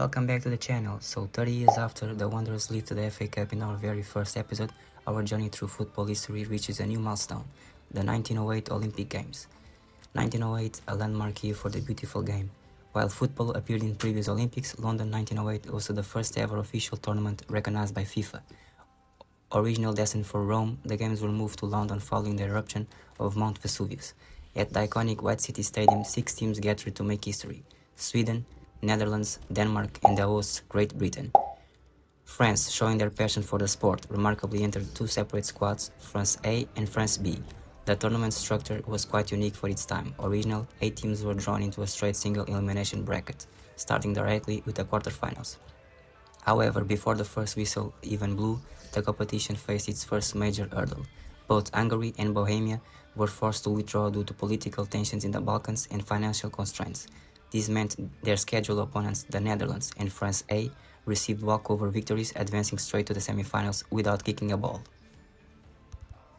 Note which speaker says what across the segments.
Speaker 1: Welcome back to the channel. So 30 years after the Wanderers lifted the FA Cup in our very first episode, our journey through football history reaches a new milestone, the 1908 Olympic Games. 1908, a landmark year for the beautiful game. While football appeared in previous Olympics, London 1908 hosted the first ever official tournament recognized by FIFA. Originally destined for Rome, the games were moved to London following the eruption of Mount Vesuvius. At the iconic White City Stadium, 6 teams gathered to make history: Sweden, Netherlands, Denmark, and the host, Great Britain. France, showing their passion for the sport, remarkably entered 2 separate squads, France A and France B. The tournament structure was quite unique for its time. Original 8 teams were drawn into a straight single elimination bracket, starting directly with the quarterfinals. However, before the first whistle even blew, the competition faced its first major hurdle. Both Hungary and Bohemia were forced to withdraw due to political tensions in the Balkans and financial constraints. This meant their scheduled opponents, the Netherlands and France A, received walkover victories, advancing straight to the semifinals without kicking a ball.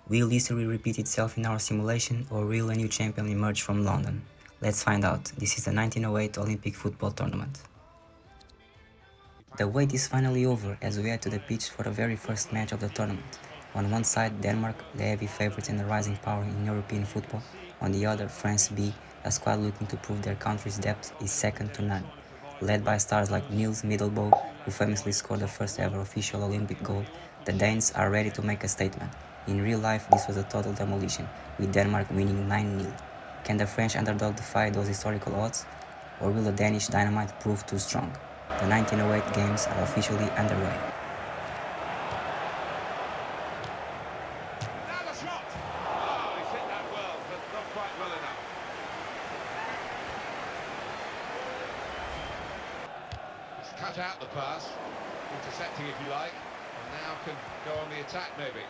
Speaker 1: Will history repeat itself in our simulation, or will a new champion emerge from London? Let's find out. This is the 1908 Olympic football tournament. The wait is finally over as we head to the pitch for the very first match of the tournament. On one side, Denmark, the heavy favorites and the rising power in European football. On the other, France B, a squad looking to prove their country's depth, is second to none. Led by stars like Niels Middelboe, who famously scored the first ever official Olympic gold, the Danes are ready to make a statement. In real life, this was a total demolition, with Denmark winning 9-0. Can the French underdog defy those historical odds? Or will the Danish Dynamite prove too strong? The 1908 games are officially underway.
Speaker 2: Now the shot! Oh, he's hit that well, but not quite well enough. He's cut out the pass, intercepting if you like, and now can go on the attack maybe.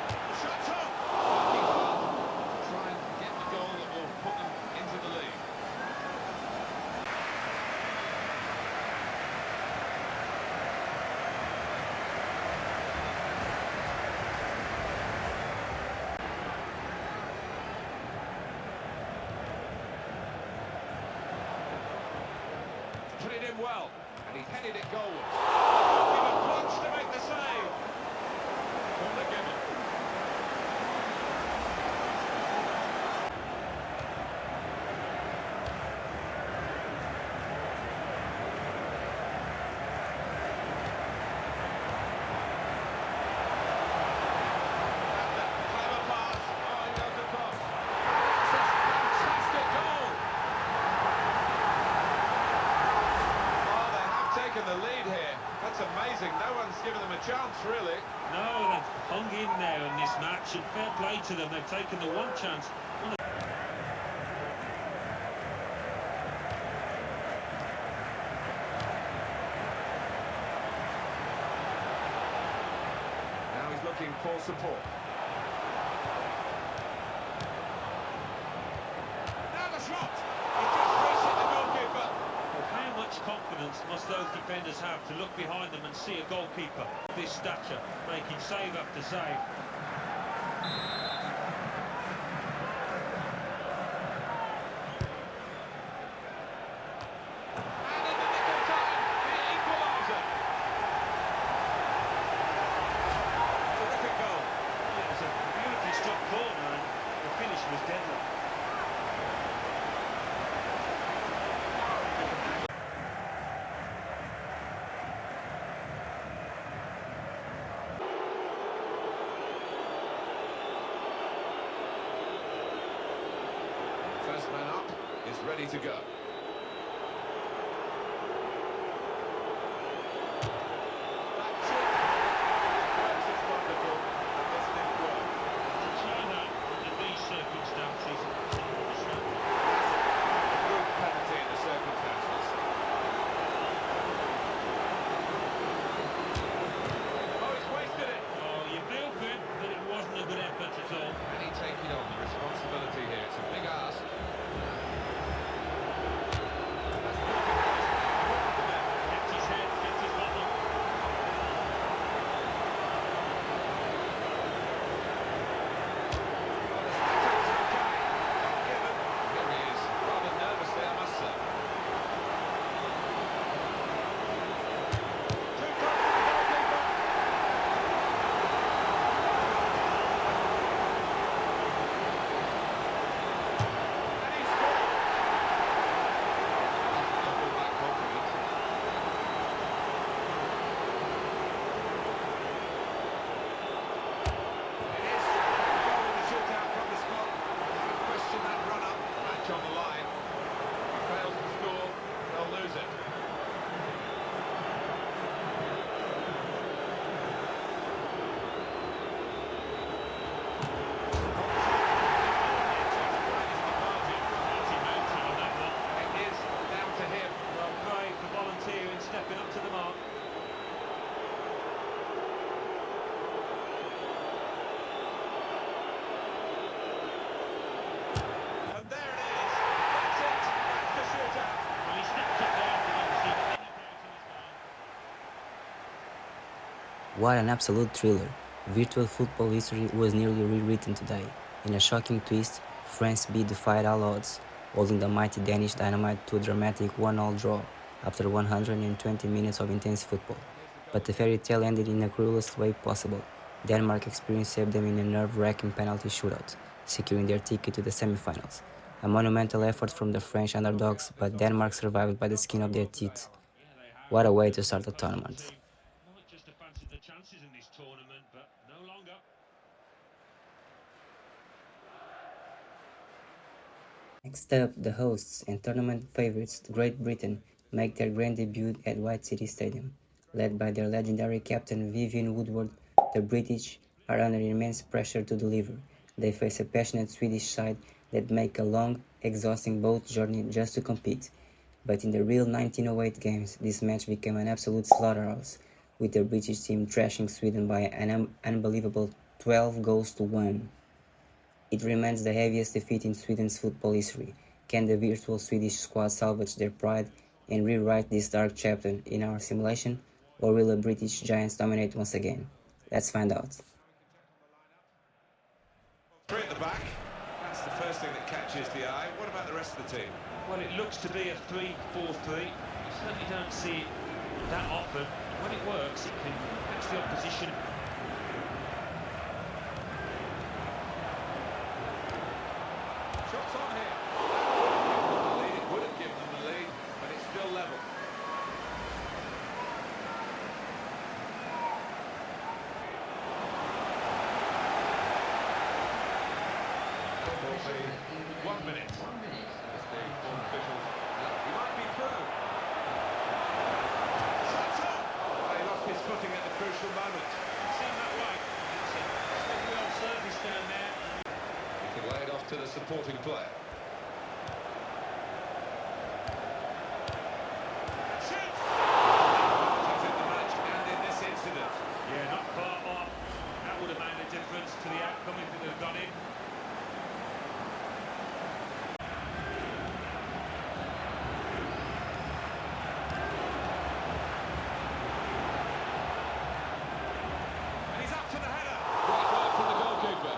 Speaker 2: The shot's on! Working hard to try and get the goal that will put them into the lead. Put it in well, and he's headed it goalwards. Give a plunge to make the save. Corner given. Clever pass. Oh, he goes across. It's a fantastic goal. Taken the lead here. That's amazing. No one's given them a chance, really.
Speaker 3: No, they've hung in there in this match, and fair play to them. They've taken the one chance.
Speaker 2: Now he's looking for support. Now the shot! He just reached it, the goalkeeper.
Speaker 3: How much confidence must those defenders have to look behind them and see a goalkeeper of this stature making save after save?
Speaker 2: And in the nick of time, the equaliser. Terrific goal.
Speaker 3: It was a beautifully struck corner, and the finish was deadly.
Speaker 2: First man up is ready to go. That's it. That's just wonderful. And this didn't work.
Speaker 3: To try that under these circumstances,
Speaker 2: A good penalty in the circumstances. Oh, he's wasted it.
Speaker 3: oh, you feel for him that it wasn't a good effort at all.
Speaker 2: And he taking on the responsibility here. It's a big ask.
Speaker 1: What an absolute thriller. Virtual football history was nearly rewritten today. In a shocking twist, France defied all odds, holding the mighty Danish Dynamite to a dramatic 1-all draw after 120 minutes of intense football. But the fairy tale ended in the cruelest way possible. Denmark experience saved them in a nerve-wracking penalty shootout, securing their ticket to the semi-finals. A monumental effort from the French underdogs, but Denmark survived by the skin of their teeth. What a way to start the tournament.
Speaker 3: Might just have fancied the chances in this tournament, but no longer.
Speaker 1: Next up, the hosts and tournament favourites, Great Britain, make their grand debut at White City Stadium. Led by their legendary captain Vivian Woodward, the British are under immense pressure to deliver. They face a passionate Swedish side that make a long, exhausting boat journey just to compete. But in the real 1908 games, this match became an absolute slaughterhouse, with the British team thrashing Sweden by an unbelievable 12 goals to 1. It remains the heaviest defeat in Sweden's football history. Can the virtual Swedish squad salvage their pride and rewrite this dark chapter in our simulation, or will the British Giants dominate once again? Let's find out.
Speaker 2: Three at the back. That's the first thing that catches the eye. What about the rest of the team?
Speaker 3: Well, it looks to be a 3-4-3. You certainly don't see it that often. When it works, it can catch the opposition.
Speaker 2: Shots on here. The lead, it would have given them the lead, but it's still level. Will be 1 minute. As the form officials, he might be through. Shots on! Oh, he lost his footing at the crucial moment.
Speaker 3: Seen that way. It's a real service down there.
Speaker 2: He can lay it off to the supporting player. Shoots! He's in the match and in this incident.
Speaker 3: Yeah, not far off. That would have made a difference to the outcome if it had gone in.
Speaker 2: And he's up to the header. Great work from the goalkeeper.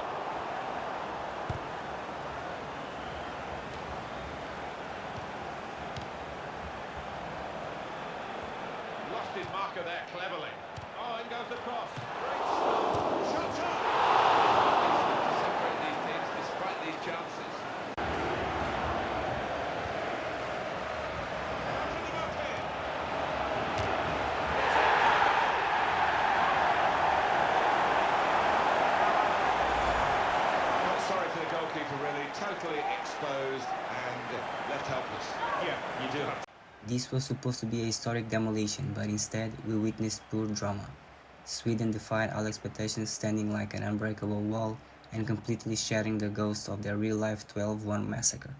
Speaker 2: Lost his marker there cleverly. Oh, in goes the cross. Great stop. Shot up! It's hard to separate these teams despite these chances. Out of the back here. Not sorry for the goalkeeper, really. Totally exposed and left helpless.
Speaker 3: Yeah, you do have to.
Speaker 1: This was supposed to be a historic demolition, but instead we witnessed pure drama. Sweden defied all expectations, standing like an unbreakable wall and completely shattering the ghost of their real-life 12-1 massacre.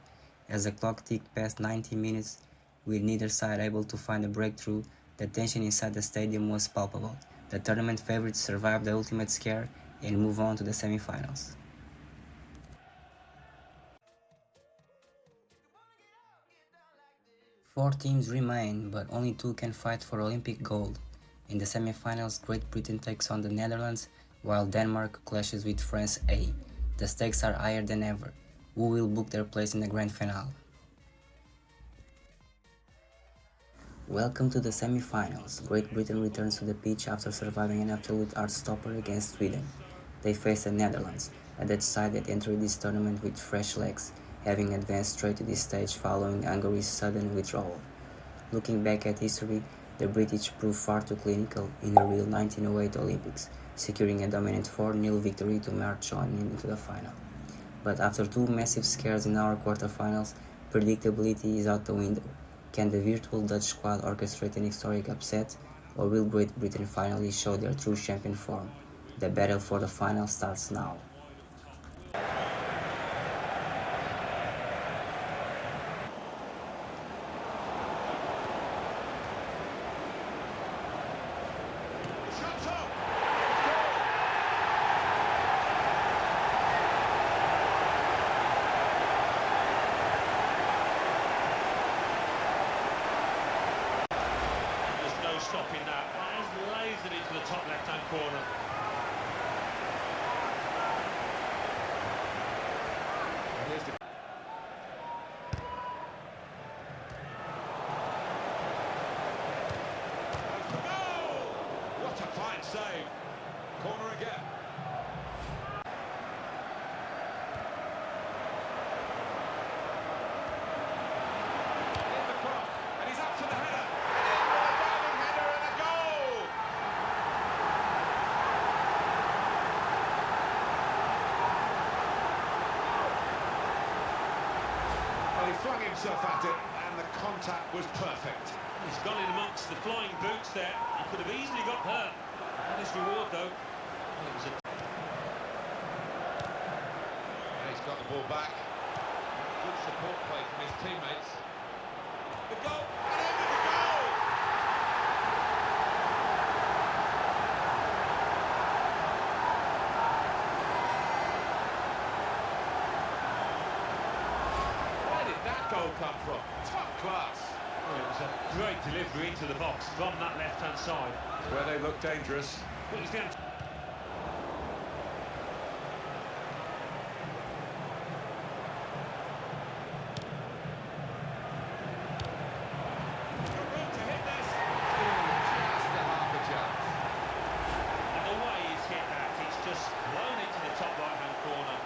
Speaker 1: As the clock ticked past 90 minutes, with neither side able to find a breakthrough, the tension inside the stadium was palpable. The tournament favorites survived the ultimate scare and move on to the semi-finals. Four teams remain, but only two can fight for Olympic gold. In the semi-finals, Great Britain takes on the Netherlands, while Denmark clashes with France A. The stakes are higher than ever. Who will book their place in the grand finale? Welcome to the semi-finals. Great Britain returns to the pitch after surviving an absolute heartstopper against Sweden. They face the Netherlands, a Dutch side that entered this tournament with fresh legs, having advanced straight to this stage following Hungary's sudden withdrawal. Looking back at history, the British proved far too clinical in the real 1908 Olympics, securing a dominant 4-0 victory to march on into the final. But after two massive scares in our quarterfinals, predictability is out the window. Can the virtual Dutch squad orchestrate an historic upset, or will Great Britain finally show their true champion form? The battle for the final starts now.
Speaker 2: Shots up!
Speaker 3: There's no stopping that. That is laser Sends it into the top left-hand corner.
Speaker 2: Here's the... What a fine save. Corner again. Here's the cross, and he's up to the header. And in with a diving header and a goal. Well, he flung himself at it, and the contact was perfect.
Speaker 3: He's gone in amongst the flying boots there. He could have easily got hurt. That is reward, though. Well, it was a...
Speaker 2: And he's got the ball back. Good support play from his teammates. The goal, and over the goal! Where did that goal come from? Top class.
Speaker 3: Well, it was a great delivery into the box from that left-hand side.
Speaker 2: Where they look dangerous.
Speaker 3: Well, he's down to...
Speaker 2: Got room to hit this. Just a half a chance.
Speaker 3: And the way he's hit that, he's just blown into the top right-hand corner.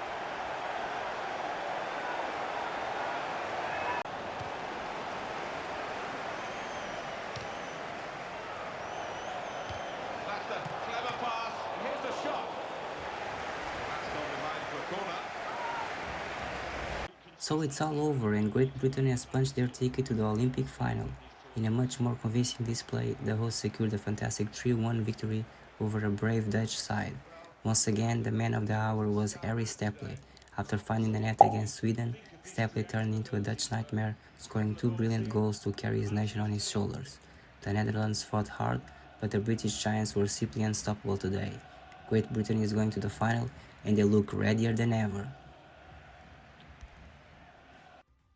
Speaker 2: That's a clever pass. Here's the shot. That's gone behind for a corner.
Speaker 1: So it's all over and Great Britain has punched their ticket to the Olympic final. In a much more convincing display, the hosts secured a fantastic 3-1 victory over a brave Dutch side. Once again, the man of the hour was Harry Stepley. After finding the net against Sweden, Stepley turned into a Dutch nightmare, scoring 2 brilliant goals to carry his nation on his shoulders. The Netherlands fought hard, but the British Giants were simply unstoppable today. Great Britain is going to the final, and they look readier than ever.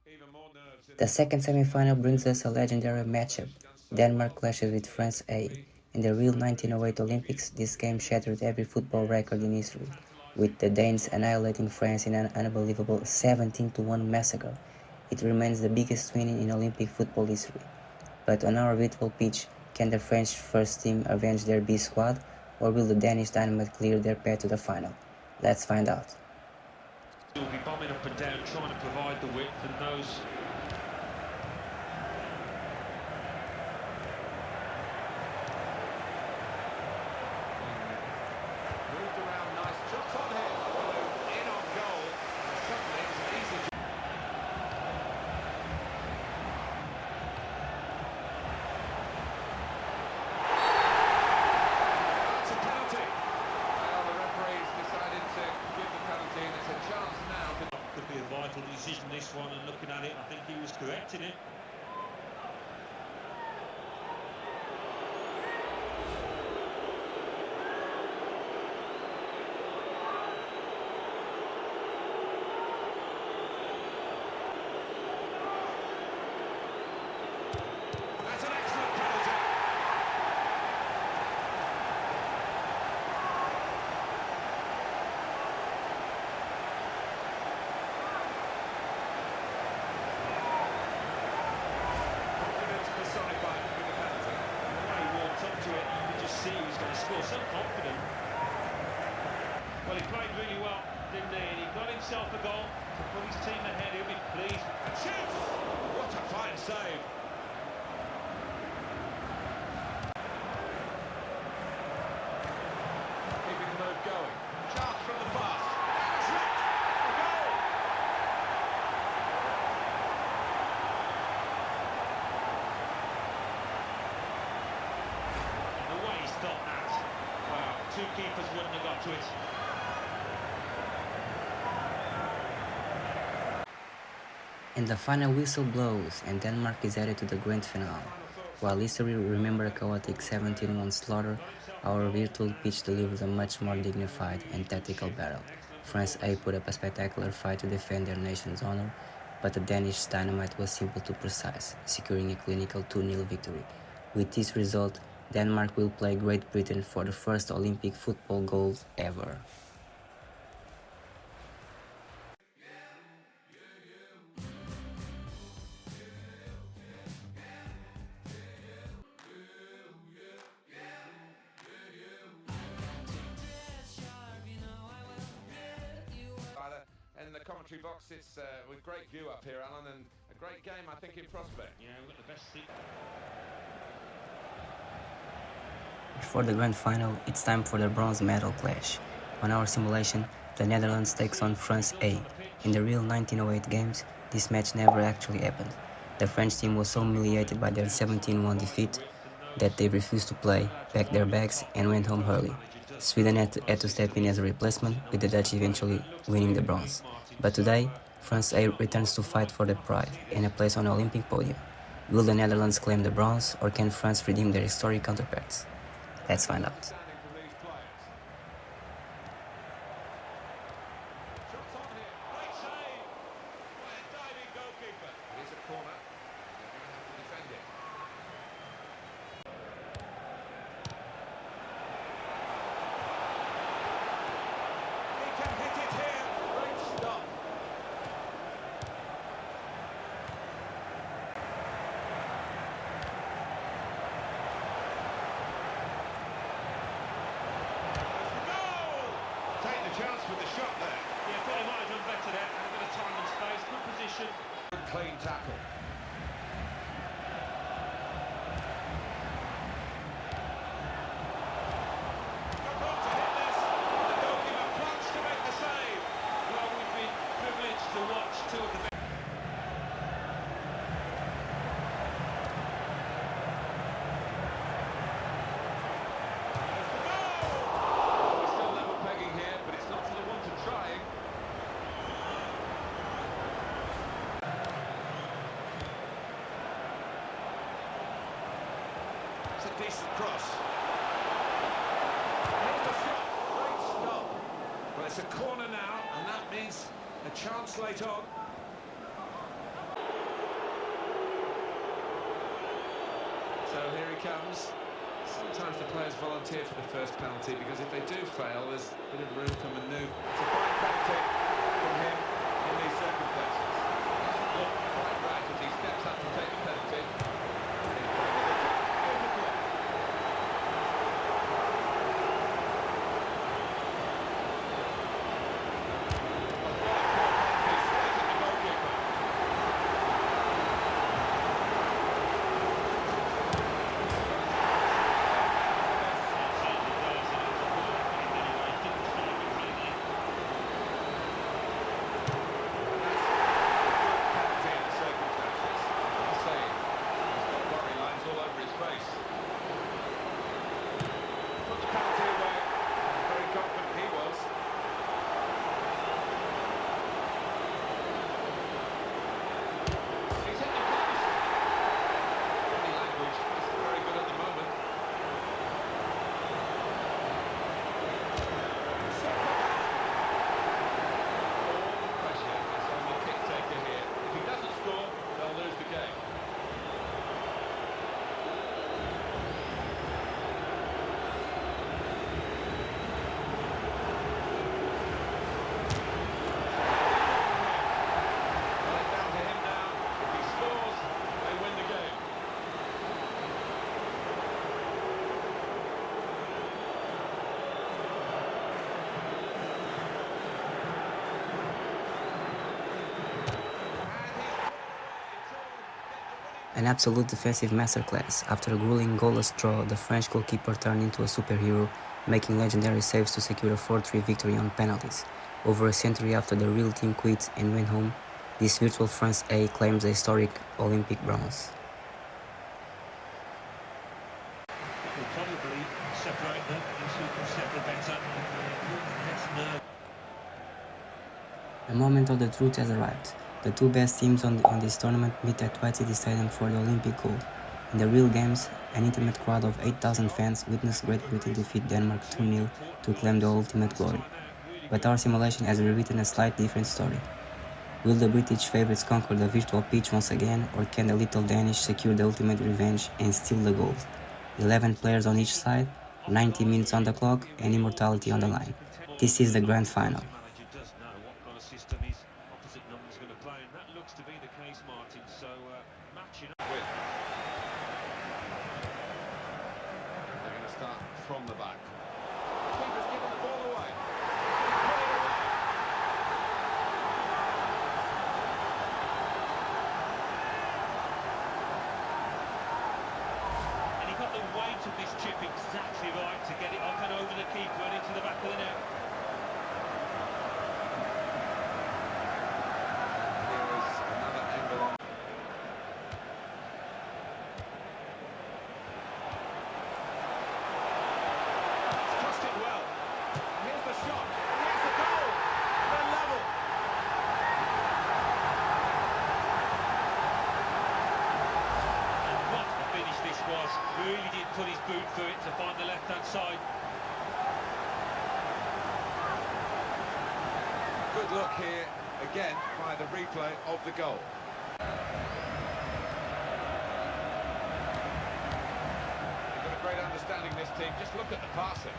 Speaker 2: Even more nerves in
Speaker 1: The second semi-final brings us a legendary matchup. Denmark clashes with France A. In the real 1908 Olympics, this game shattered every football record in history, with the Danes annihilating France in an unbelievable 17-1 massacre. It remains the biggest win in Olympic football history. But on our virtual pitch, can the French first team avenge their B squad, or will the Danish Dynamite clear their path to the final? Let's find out.
Speaker 3: He'll be bombing up and down, trying to provide the width and those...
Speaker 2: moved around, nice shot on him. In on goal. And suddenly it was an easy job. That's a penalty. Well, the referee's decided to give the penalty, and it's a chance now to...
Speaker 3: Could be a vital decision, this one, and looking at it, I think he was correct in it.
Speaker 2: That's an excellent penalty. Confidence personified with the penalty.
Speaker 3: The way he walked up to it, you could just see he was going to score, so confident. Well, he played really well, didn't he? And he got himself a goal to put his team ahead. He'll be pleased.
Speaker 2: And shoots! What a fine save. Keeping the move going. Chance from the pass. And a shot! A goal!
Speaker 3: The way he stopped that. Wow, two keepers wouldn't have got to it.
Speaker 1: And the final whistle blows, and Denmark is headed to the grand finale. While history remembers a chaotic 17-1 slaughter, our virtual pitch delivers a much more dignified and tactical battle. France A put up a spectacular fight to defend their nation's honor, but the Danish Dynamite was simple to precise, securing a clinical 2-0 victory. With this result, Denmark will play Great Britain for the first Olympic football gold ever.
Speaker 2: In the commentary box, it's with great view up here, Alan, and a great game, I think, in prospect.
Speaker 3: Yeah, we've got the best seat.
Speaker 1: Before the grand final, it's time for the bronze medal clash. On our simulation, the Netherlands takes on France A. In the real 1908 games, this match never actually happened. The French team was so humiliated by their 17-1 defeat that they refused to play, packed their bags and went home early. Sweden had to step in as a replacement, with the Dutch eventually winning the bronze. But today, France A returns to fight for the pride and a place on the Olympic podium. Will the Netherlands claim the bronze, or can France redeem their historic counterparts? Let's find out.
Speaker 2: Shots on here. Great save. By a diving goalkeeper. It is a corner. They're going to have to defend it. He can hit it here. Great stop. Take the chance with the shot there.
Speaker 3: Yeah, thought he might have done better there. A bit of time and space, good position.
Speaker 2: Good clean tackle. Got on to hit this. The goalkeeper plunged to make the save.
Speaker 3: Well, we've been privileged to watch two of the best.
Speaker 2: We're still level pegging here, but it's not for the want of trying. It's a decent cross. Here's the shot. Great stop. Well, it's a corner now, and that means a chance late on. So here he comes. Sometimes the players volunteer for the first penalty because if they do fail, there's a bit of room for manoeuvre. It's a fine penalty from him in these circumstances. Doesn't look quite right as he steps up to take the penalty. And he's playing the defence beautifully.
Speaker 1: An absolute defensive masterclass. After a grueling goalless draw, the French goalkeeper turned into a superhero, making legendary saves to secure a 4-3 victory on penalties. Over a century after the real team quit and went home, this virtual France A claims a historic Olympic bronze.
Speaker 3: Will probably separate them and see who can settle better.
Speaker 1: The moment of the truth has arrived. The two best teams on this tournament meet at White City Stadium for the Olympic gold. In the real games, an intimate crowd of 8,000 fans witnessed Great Britain defeat Denmark 2-0 to claim the ultimate glory. But our simulation has rewritten a slightly different story. Will the British favourites conquer the virtual pitch once again, or can the little Danish secure the ultimate revenge and steal the gold? 11 players on each side, 90 minutes on the clock, and immortality on the line. This is the grand final.
Speaker 3: Manager does know what kind of system his opposite number's going to play, and that looks to be the case, Martin. So matching up.
Speaker 2: They're going to start from the back. Keeper's given the ball away. Put it away.
Speaker 3: And he got the weight of this chip exactly right to get it up and over the keeper and into the back of the net.
Speaker 2: Here is another angle on. Crossed it well. Here's the shot. Here's the goal. They're level.
Speaker 3: And what a finish this was. Really did put his boot through it to find the left-hand side.
Speaker 2: Good look here, again, by the replay of the goal. They've got a great understanding, this team. Just look at the passing.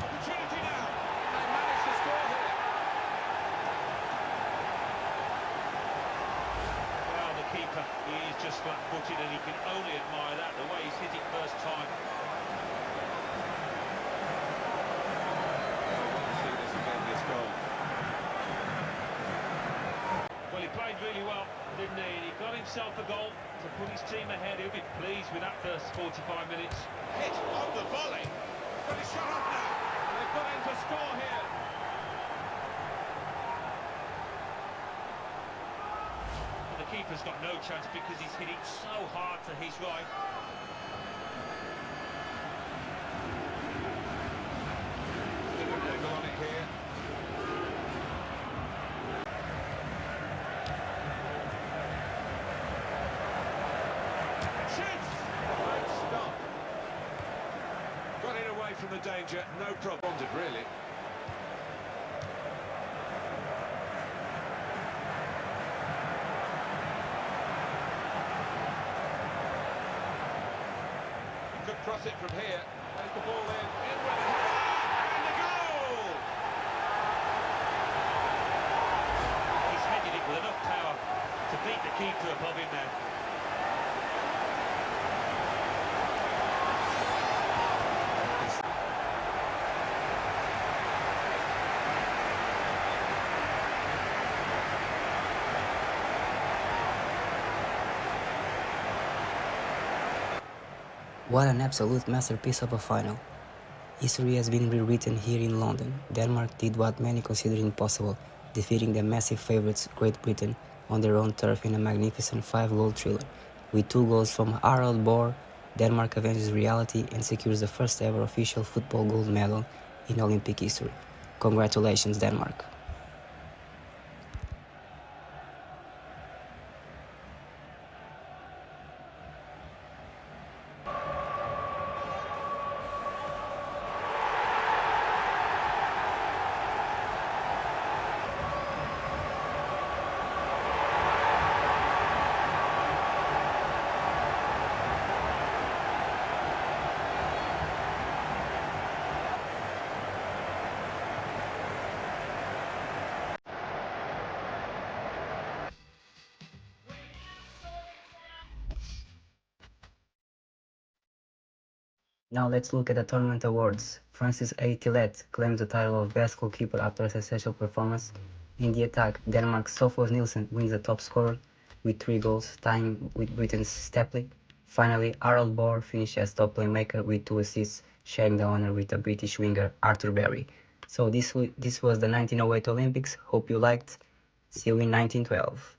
Speaker 2: Opportunity now. They managed to score here.
Speaker 3: Well, the keeper, he is just flat-footed and he can only admire that, the way he's hit it first time.
Speaker 2: See this again, this goal.
Speaker 3: Well, he played really well, didn't he? And he got himself a goal to put his team ahead. He'll be pleased with that first 45 minutes.
Speaker 2: Hit on the volley. Got his shot off now. They've got in to score here.
Speaker 3: And the keeper's got no chance because he's hit it so hard to his right.
Speaker 2: Different angle on it here. Shoots! Great stop. Got it away from the danger, no problem. Really. Could cross it from here. There's the ball in. In with it. And the goal!
Speaker 3: He's headed it with enough power to beat the keeper above him there.
Speaker 1: What an absolute masterpiece of a final. History has been rewritten here in London. Denmark did what many considered impossible, defeating the massive favourites Great Britain on their own turf in a magnificent 5-goal thriller. With 2 goals from Harald Bohr, Denmark avenges reality and secures the first ever official football gold medal in Olympic history. Congratulations, Denmark. Now let's look at the tournament awards. Francis A. Tillet claims the title of best goalkeeper after a sensational performance. In the attack, Denmark's Sofus Nielsen wins the top scorer with 3 goals, tying with Britain's Stepley. Finally, Harald Bohr finished as top playmaker with 2 assists, sharing the honor with the British winger Arthur Berry. So this was the 1908 Olympics. Hope you liked. See you in 1912.